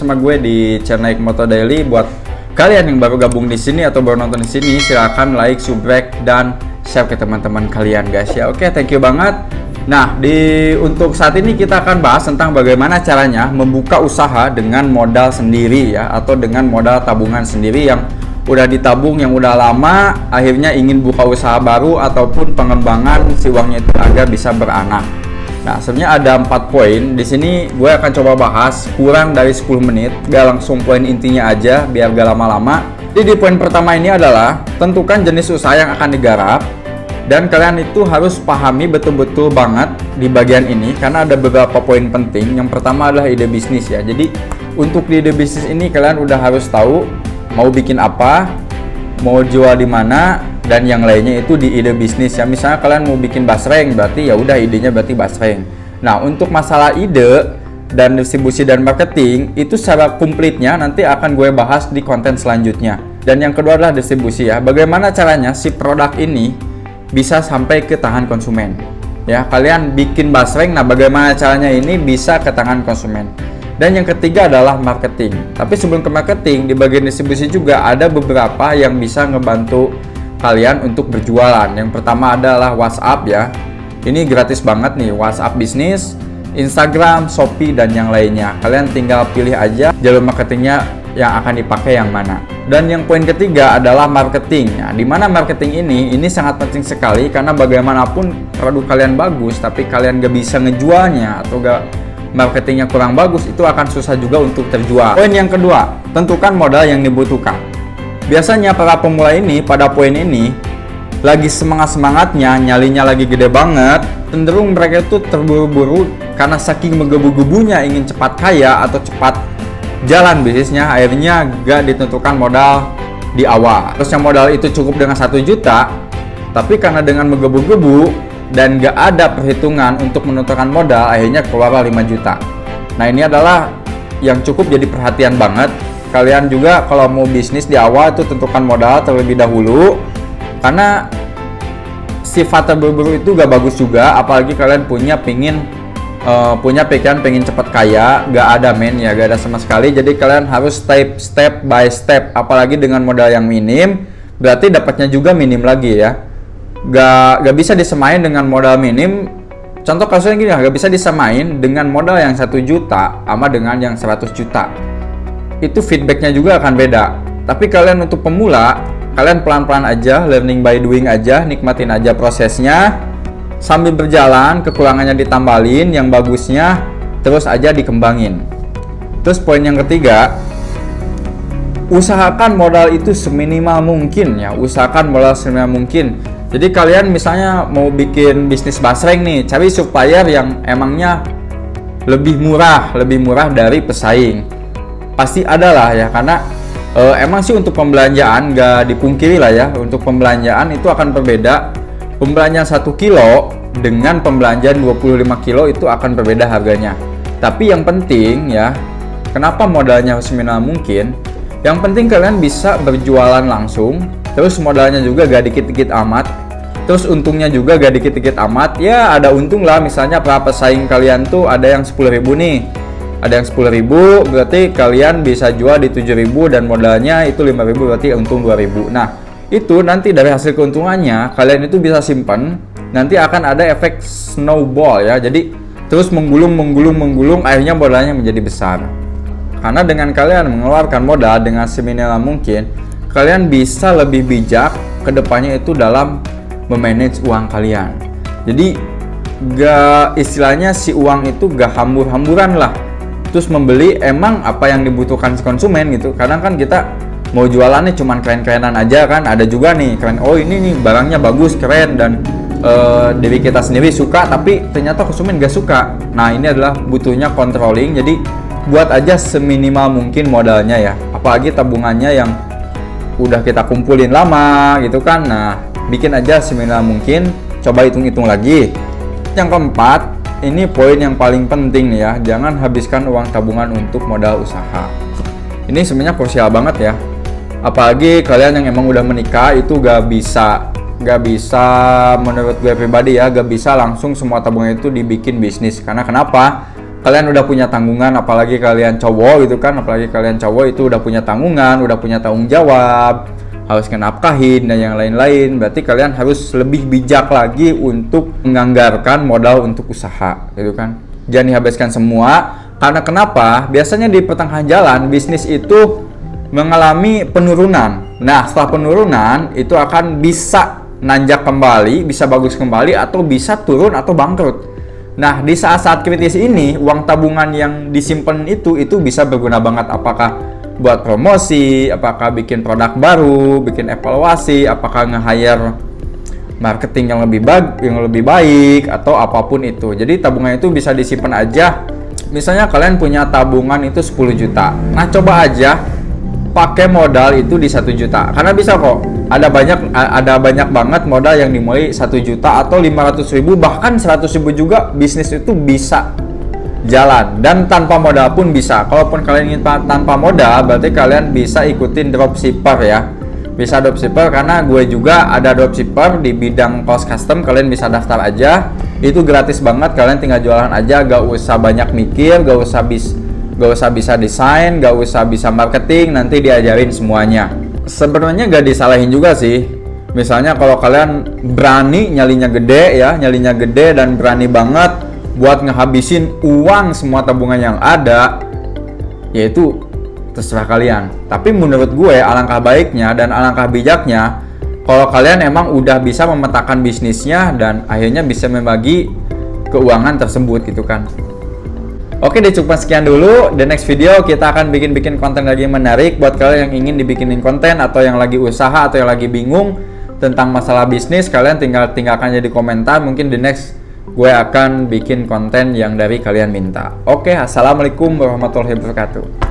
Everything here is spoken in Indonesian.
sama gue di channel Hikmoto Daily. Buat kalian yang baru gabung di sini atau baru nonton di sini, silahkan like, subscribe, dan share ke teman-teman kalian guys ya. Oke, thank you banget. Nah, untuk saat ini kita akan bahas tentang bagaimana caranya membuka usaha dengan modal sendiri ya, atau dengan modal tabungan sendiri yang udah ditabung, yang udah lama, akhirnya ingin buka usaha baru ataupun pengembangan si uangnya itu agar bisa beranak. Nah, sebenarnya ada 4 poin. Di sini gue akan coba bahas kurang dari 10 menit, gak langsung poin intinya aja biar gak lama-lama. Jadi di poin pertama ini adalah tentukan jenis usaha yang akan digarap, dan kalian itu harus pahami betul-betul banget di bagian ini karena ada beberapa poin penting. Yang pertama adalah ide bisnis ya. Jadi untuk di ide bisnis ini kalian udah harus tahu mau bikin apa, mau jual di mana, dan yang lainnya itu di ide bisnis ya. Misalnya kalian mau bikin basreng, berarti ya udah idenya berarti basreng. Nah, untuk masalah ide dan distribusi dan marketing itu secara komplitnya nanti akan gue bahas di konten selanjutnya. Dan yang kedua adalah distribusi ya. Bagaimana caranya si produk ini bisa sampai ke tangan konsumen. Ya, kalian bikin basreng, nah bagaimana caranya ini bisa ke tangan konsumen. Dan yang ketiga adalah marketing. Tapi sebelum ke marketing, di bagian distribusi juga ada beberapa yang bisa ngebantu kalian untuk berjualan. Yang pertama adalah WhatsApp ya. Ini gratis banget nih, WhatsApp bisnis, Instagram, Shopee, dan yang lainnya. Kalian tinggal pilih aja jalur marketingnya yang akan dipakai yang mana. Dan yang poin ketiga adalah marketing. Nah, dimana marketing ini sangat penting sekali karena bagaimanapun produk kalian bagus, tapi kalian gak bisa ngejualnya atau gak marketingnya kurang bagus, itu akan susah juga untuk terjual. Poin yang kedua, tentukan modal yang dibutuhkan. Biasanya para pemula ini pada poin ini lagi semangat-semangatnya, nyalinya lagi gede banget, cenderung mereka itu terburu-buru karena saking menggebu-gebunya ingin cepat kaya atau cepat jalan bisnisnya, akhirnya gak ditentukan modal di awal. Terus yang modal itu cukup dengan 1 juta, tapi karena dengan menggebu-gebu dan gak ada perhitungan untuk menentukan modal, akhirnya keluar 5 juta. Nah, ini adalah yang cukup jadi perhatian banget. Kalian juga kalau mau bisnis di awal itu tentukan modal terlebih dahulu, karena sifat terburu-buru itu gak bagus juga. Apalagi kalian punya pikiran pengen cepat kaya, gak ada ya, gak ada sama sekali. Jadi kalian harus step by step. Apalagi dengan modal yang minim, berarti dapatnya juga minim lagi ya. Gak bisa disamain dengan modal minim. Contoh kasusnya gini, gak bisa disamain dengan modal yang 1 juta sama dengan yang 100 juta. Itu feedbacknya juga akan beda. Tapi kalian untuk pemula, kalian pelan-pelan aja, learning by doing aja, nikmatin aja prosesnya. Sambil berjalan, kekurangannya ditambahin, yang bagusnya terus aja dikembangin. Terus poin yang ketiga, usahakan modal itu seminimal mungkin ya. Usahakan modal seminimal mungkin. Jadi kalian misalnya mau bikin bisnis basreng nih, cari supplier yang emangnya lebih murah dari pesaing. Pasti ada lah ya, karena emang sih untuk pembelanjaan gak dipungkiri lah ya, untuk pembelanjaan itu akan berbeda. Pembelanjaan 1 kilo dengan pembelanjaan 25 kilo itu akan berbeda harganya. Tapi yang penting ya, kenapa modalnya seminimal mungkin? Yang penting kalian bisa berjualan langsung, terus modalnya juga gak dikit-dikit amat, terus untungnya juga gak dikit-dikit amat. Ya ada untung lah, misalnya para pesaing kalian tuh ada yang 10.000 nih, ada yang 10.000, berarti kalian bisa jual di 7.000 dan modalnya itu 5.000, berarti untung 2.000. Nah, itu nanti dari hasil keuntungannya kalian itu bisa simpan, nanti akan ada efek snowball ya. Jadi terus menggulung, akhirnya modalnya menjadi besar. Karena dengan kalian mengeluarkan modal dengan seminimal mungkin, kalian bisa lebih bijak ke depannya itu dalam memanage uang kalian. Jadi gak, istilahnya si uang itu gak hambur-hamburan lah. Terus membeli emang apa yang dibutuhkan si konsumen gitu. Kadang kan kita mau jualannya cuman keren-kerenan aja kan. Ada juga nih keren, oh ini nih barangnya bagus, keren, dan diri kita sendiri suka, tapi ternyata konsumen gak suka. Nah, ini adalah butuhnya controlling. Jadi buat aja seminimal mungkin modalnya ya. Apalagi tabungannya yang udah kita kumpulin lama gitu kan. Nah, bikin aja seminimal mungkin. Coba hitung-hitung lagi. Yang keempat, ini poin yang paling penting nih ya, jangan habiskan uang tabungan untuk modal usaha. Ini sebenarnya krusial banget ya. Apalagi kalian yang emang udah menikah itu gak bisa menurut gue pribadi ya, gak bisa langsung semua tabungan itu dibikin bisnis. Karena kenapa? kalian udah punya tanggungan, apalagi kalian cowok gitu kan, apalagi kalian cowok itu udah punya tanggungan, udah punya tanggung jawab, harus nafkahin dan yang lain-lain. Berarti kalian harus lebih bijak lagi untuk menganggarkan modal untuk usaha gitu kan. Jangan dihabiskan semua, karena kenapa? Biasanya di pertengahan jalan bisnis itu mengalami penurunan. Nah, setelah penurunan itu akan bisa nanjak kembali, bisa bagus kembali, atau bisa turun atau bangkrut. Nah, di saat-saat kritis ini, uang tabungan yang disimpan itu bisa berguna banget. Apakah buat promosi, apakah bikin produk baru, bikin evaluasi, apakah nge-hire marketing yang lebih baik, atau apapun itu. Jadi tabungan itu bisa disimpan aja. Misalnya kalian punya tabungan itu 10 juta. Nah, coba aja pakai modal itu di 1 juta. Karena bisa kok. Ada banyak banget modal yang dimulai 1 juta atau 500.000, bahkan 100.000 juga bisnis itu bisa jalan, dan tanpa modal pun bisa. Kalaupun kalian ingin tanpa modal, berarti kalian bisa ikutin dropshipper ya. Bisa dropshipper, karena gue juga ada dropshipper di bidang kaos custom. Kalian bisa daftar aja, itu gratis banget. Kalian tinggal jualan aja, gak usah banyak mikir, gak usah bisa desain, gak usah bisa marketing, nanti diajarin semuanya. Sebenarnya gak disalahin juga sih. Misalnya kalau kalian berani nyalinya gede dan berani banget buat ngehabisin uang semua tabungan yang ada, yaitu terserah kalian. Tapi menurut gue alangkah baiknya dan alangkah bijaknya kalau kalian emang udah bisa memetakan bisnisnya dan akhirnya bisa membagi keuangan tersebut gitu kan. Oke deh, cukup sekian dulu. The next video kita akan bikin konten lagi menarik buat kalian yang ingin dibikinin konten, atau yang lagi usaha, atau yang lagi bingung tentang masalah bisnis. Kalian tinggalkan aja di komentar. Mungkin the next gue akan bikin konten yang dari kalian minta. Oke, assalamualaikum warahmatullahi wabarakatuh.